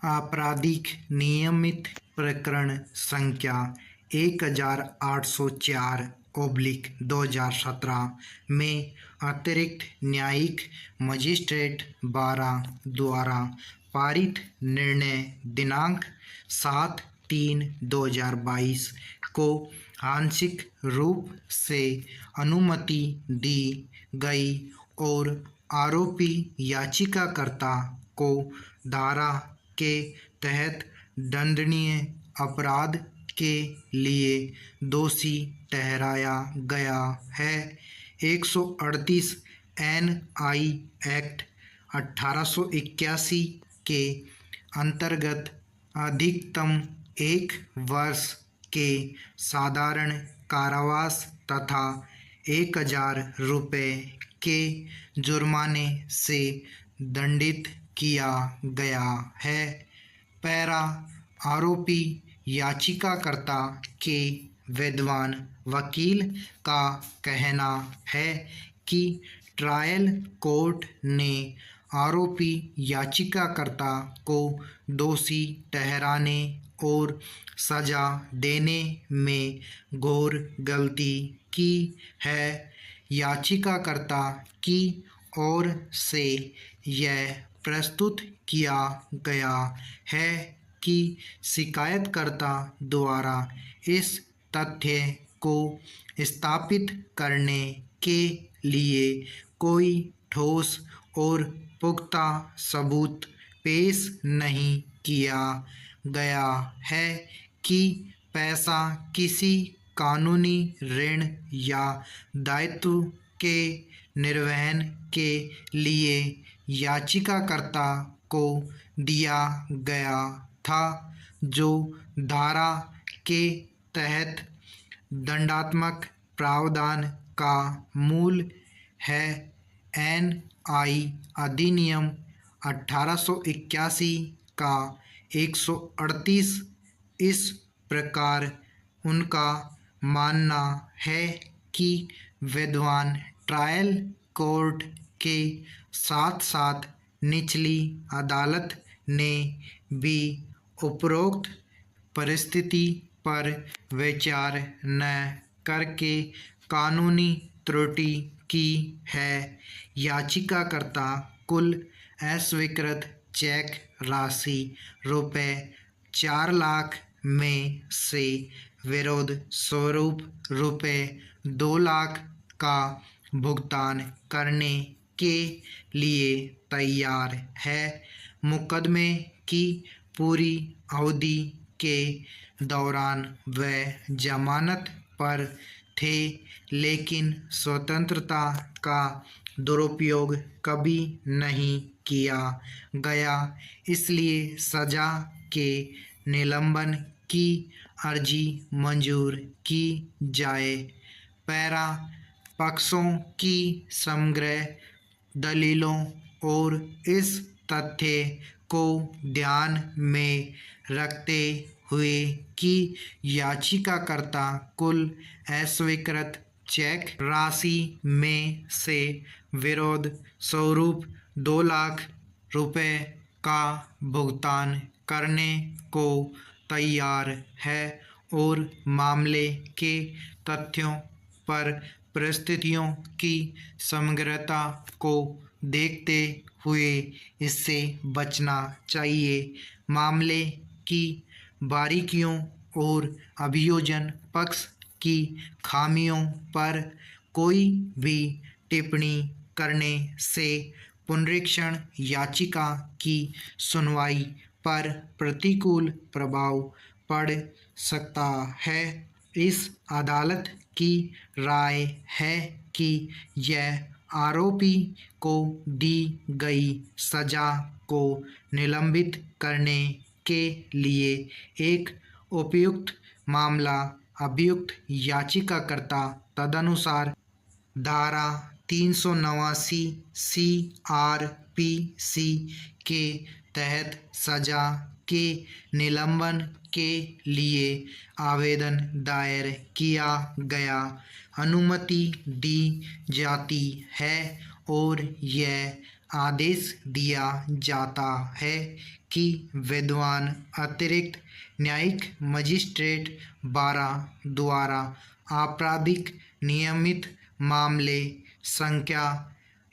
आपराधिक नियमित प्रकरण संख्या 1804/2017 में अतिरिक्त न्यायिक मजिस्ट्रेट 12 द्वारा पारित निर्णय दिनांक 7/3/2022 को आंशिक रूप से अनुमति दी गई और आरोपी याचिकाकर्ता को धारा के तहत दंडनीय अपराध के लिए दोषी ठहराया गया है। 138 एन.आई. एक्ट 1881 के अंतर्गत अधिकतम 1 वर्ष के साधारण कारावास तथा 1000 रुपये के जुर्माने से दंडित किया गया है। पैरा आरोपी याचिकाकर्ता के विद्वान वकील का कहना है कि ट्रायल कोर्ट ने आरोपी याचिकाकर्ता को दोषी ठहराने और सजा देने में घोर गलती की है। याचिकाकर्ता की ओर से यह प्रस्तुत किया गया है कि शिकायतकर्ता द्वारा इस तथ्य को स्थापित करने के लिए कोई ठोस और पुख्ता सबूत पेश नहीं किया गया है कि पैसा किसी कानूनी ऋण या दायित्व के निर्वहन के लिए याचिकाकर्ता को दिया गया था, जो धारा के तहत दंडात्मक प्रावधान का मूल है। एन.आई. अधिनियम 1881 का 138 इस प्रकार उनका मानना है कि विद्वान ट्रायल कोर्ट के साथ साथ निचली अदालत ने भी उपरोक्त परिस्थिति पर विचार न करके कानूनी त्रुटि की है। याचिकाकर्ता कुल अस्वीकृत चेक राशि रुपये 4 लाख में से विरोध स्वरूप रुपये 2 लाख का भुगतान करने के लिए तैयार है। मुकदमे की पूरी अवधि के दौरान वह जमानत पर थे, लेकिन स्वतंत्रता का दुरुपयोग कभी नहीं किया गया, इसलिए सजा के निलंबन की अर्जी मंजूर की जाए। पैरा पक्षों की समग्र दलीलों और इस तथ्य को ध्यान में रखते हुए कि याचिकाकर्ता कुल अस्वीकृत चेक राशि में से विरोध स्वरूप 2 लाख रुपये का भुगतान करने को तैयार है और मामले के तथ्यों पर परिस्थितियों की समग्रता को देखते हुए इससे बचना चाहिए। मामले की बारीकियों और अभियोजन पक्ष की खामियों पर कोई भी टिप्पणी करने से पुनरीक्षण याचिका की सुनवाई पर प्रतिकूल प्रभाव पड़ सकता है। इस अदालत की राय है कि यह आरोपी को दी गई सजा को निलंबित करने के लिए एक उपयुक्त मामला अभियुक्त याचिकाकर्ता तदनुसार धारा 389 CRPC के तहत सजा के निलंबन के लिए आवेदन दायर किया गया, अनुमति दी जाती है और यह आदेश दिया जाता है कि विद्वान अतिरिक्त न्यायिक मजिस्ट्रेट 12 द्वारा आपराधिक नियमित मामले संख्या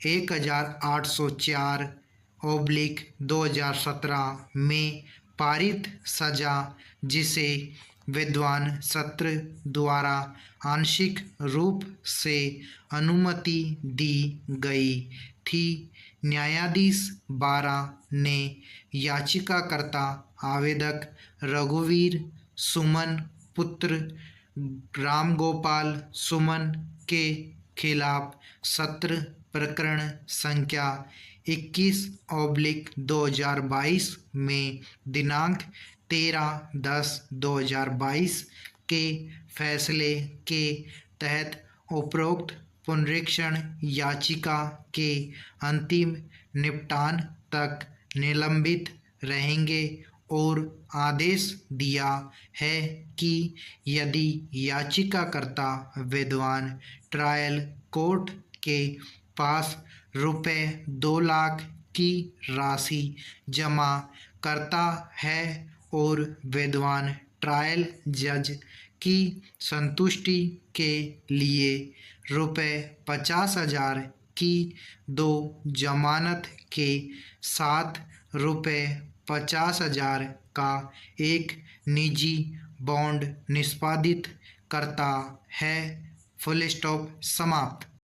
1804/2017 में पारित सजा, जिसे विद्वान सत्र द्वारा आंशिक रूप से अनुमति दी गई थी, न्यायाधीश 12 ने याचिकाकर्ता आवेदक रघुवीर सुमन पुत्र रामगोपाल सुमन के खिलाफ सत्र प्रकरण संख्या 21/2022 में दिनांक 13/10/2022 के फैसले के तहत उपरोक्त पुनरीक्षण याचिका के अंतिम निपटान तक निलंबित रहेंगे और आदेश दिया है कि यदि याचिकाकर्ता विद्वान ट्रायल कोर्ट के पास ₹2 लाख की राशि जमा करता है और विद्वान ट्रायल जज की संतुष्टि के लिए ₹50,000 की 2 जमानत के साथ ₹50,000 का एक निजी बॉन्ड निष्पादित करता है। फुल स्टॉप समाप्त।